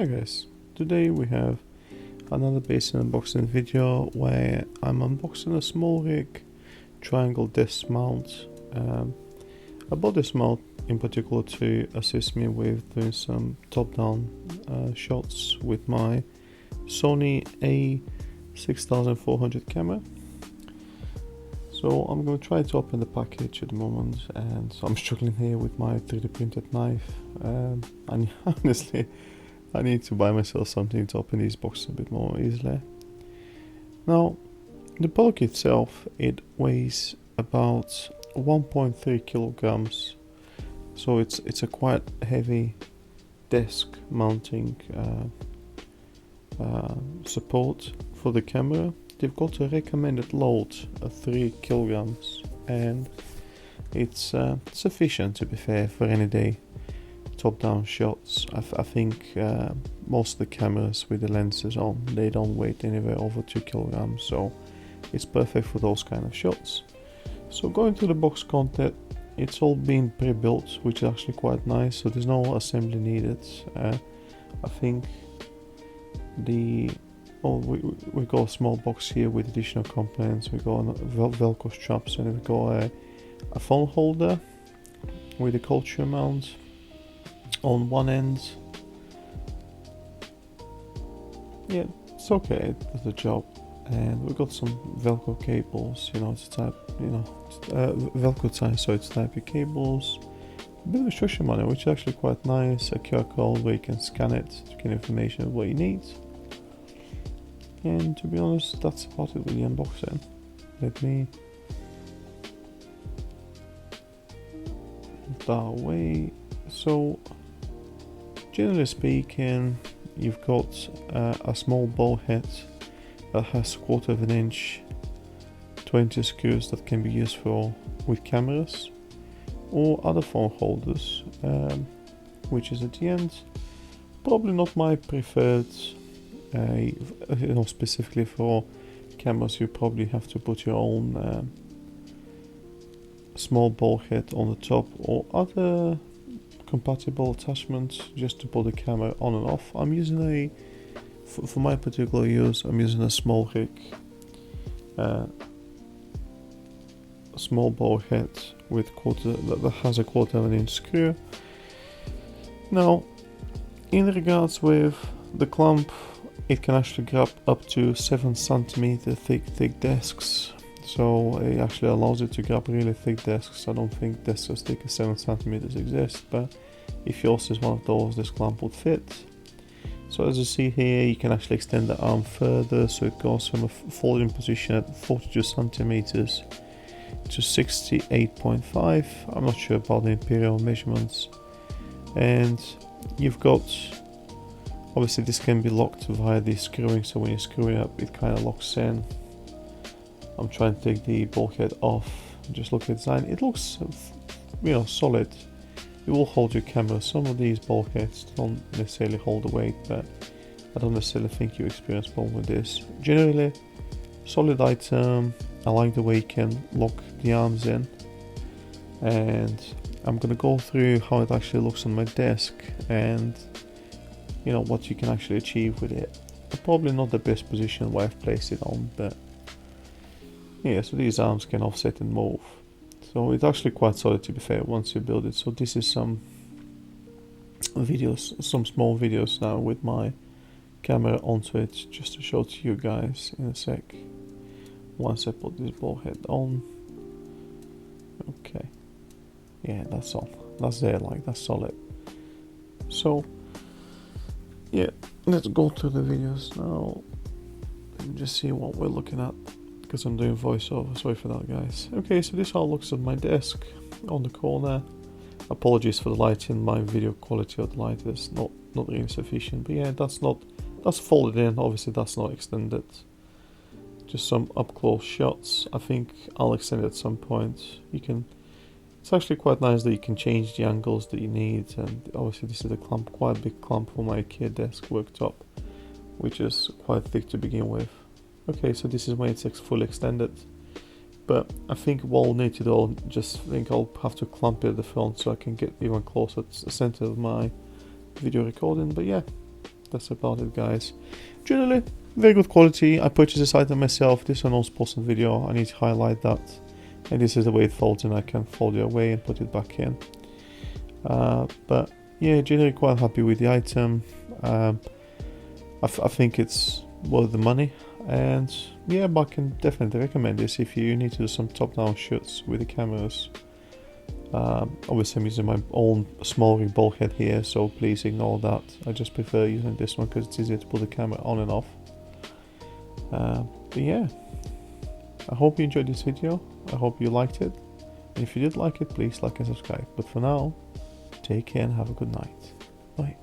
Hi guys, today we have another basic unboxing video where I'm unboxing a SmallRig triangle desk mount. I bought this mount in particular to assist me with doing some top-down shots with my Sony a6400 camera. So I'm going to try to open the package at the moment, and so I'm struggling here with my 3D printed knife. And honestly, I need to buy myself something to open these boxes a bit more easily. Now, the product itself, it weighs about 1.3 kilograms, so it's a quite heavy desk mounting support for the camera. They've got a recommended load of 3 kilograms, and it's sufficient, to be fair, for any day top-down shots. I think most of the cameras with the lenses on, they don't weigh anywhere over 2 kilograms, so it's perfect for those kind of shots. So going to the box content, it's all been pre-built, which is actually quite nice, so there's no assembly needed. I think we got a small box here with additional components. We got Velcro straps, and we got a phone holder with a culture mount on one end. Yeah, it's okay, it does the job. And we got some Velcro cables, to type, Velcro tie, so it's type your cables. A bit of instruction manual, which is actually quite nice. A QR code where you can scan it to get information of what you need. And to be honest, that's about it with the unboxing. Let me put that away. So, generally speaking, you've got a small ball head that has 1/4 inch 20 screws that can be used with cameras or other phone holders, which is at the end. Probably not my preferred. Specifically for cameras, you probably have to put your own small ball head on the top or other compatible attachments just to put the camera on and off. I'm using for my particular use, I'm using a SmallRig small ball head with that has a 1/4 inch screw. Now, in regards with the clamp, it can actually grab up to 7 centimeter thick desks, so it actually allows it to grab really thick desks. I don't think desks as thick as 7 centimeters exist, but if yours is one of those, this clamp would fit. So as you see here, you can actually extend the arm further, so it goes from a folding position at 42 centimeters to 68.5. I'm not sure about the imperial measurements. And you've got, obviously this can be locked via the screwing, so when you're screwing up, it kind of locks in. I'm trying to take the bulkhead off, just look at the design. It looks, solid. It will hold your camera. Some of these bulkheads don't necessarily hold the weight, but I don't necessarily think you experience problem with this. Generally, solid item. I like the way you can lock the arms in, and I'm gonna go through how it actually looks on my desk and what you can actually achieve with it. Probably not the best position where I've placed it on, but yeah, so these arms can offset and move, so it's actually quite solid, to be fair, once you build it. So this is some small videos now with my camera onto it, just to show to you guys in a sec once I put this ball head on. Okay, yeah, that's on, that's there, that's solid. So yeah, let's go through the videos now and just see what we're looking at, because I'm doing voiceover, sorry for that guys. Okay, so this how it looks on my desk on the corner. Apologies for the lighting, my video quality of the light is not really sufficient, but yeah, that's folded in, obviously that's not extended. Just some up close shots. I think I'll extend it at some point. It's actually quite nice that you can change the angles that you need, and obviously this is a clamp, quite a big clamp for my IKEA desk worktop, which is quite thick to begin with. Okay, so this is when it's fully extended, but I think what I'll need to do, I'll have to clamp it at the front so I can get even closer to the center of my video recording. But yeah, that's about it, guys. Generally, very good quality. I purchased this item myself. This is an unsponsored video. I need to highlight that. And this is the way it folds, and I can fold it away and put it back in. But yeah, generally quite happy with the item. I think it's worth the money, and yeah, but I can definitely recommend this if you need to do some top-down shots with the cameras. Obviously I'm using my own SmallRig ball head here, so please ignore that. I just prefer using this one because it's easier to put the camera on and off. But yeah, I hope you enjoyed this video. I hope you liked it, and if you did like it, please like and subscribe. But for now, take care and have a good night. Bye.